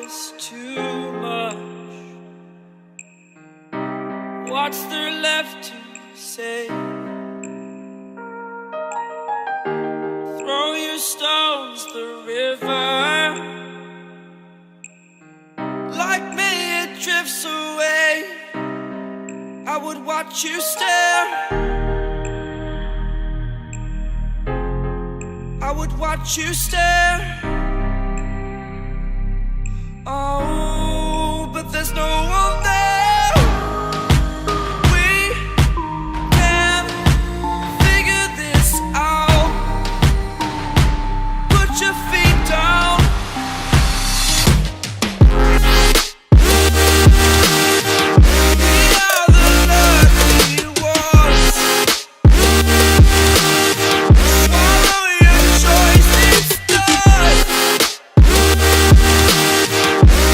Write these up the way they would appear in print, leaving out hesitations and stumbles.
is too much. What's there left to say? Throw your stones the river. Like me it drifts away. I would watch you stare. I would watch you stare. Oh, but there's no one there. We can figure this out. Put your feet down. We are the lucky ones. Swallow your choice, it's done.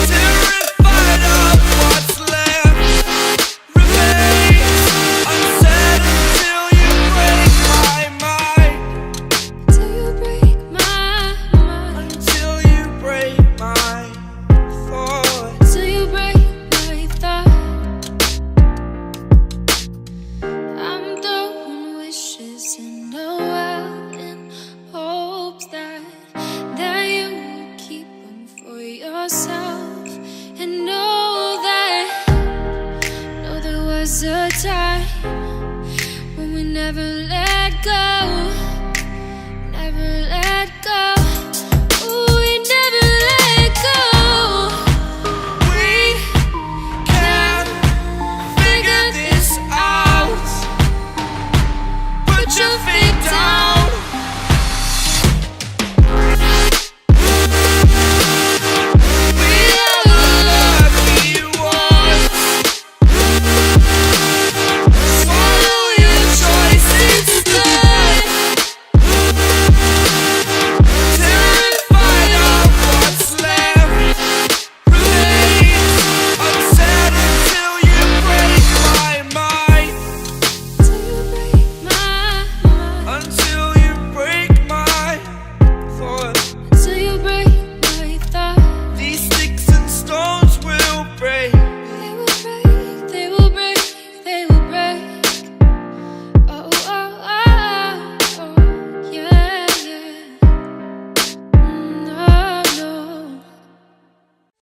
Terrified of what's left remains unsaid until you break my mind. Till you break my mind. Until you break my thought. Till you break my thought. I'm throwing wishes in the well in hopes that you will keep them for yourself. And know there was a time when we never let go.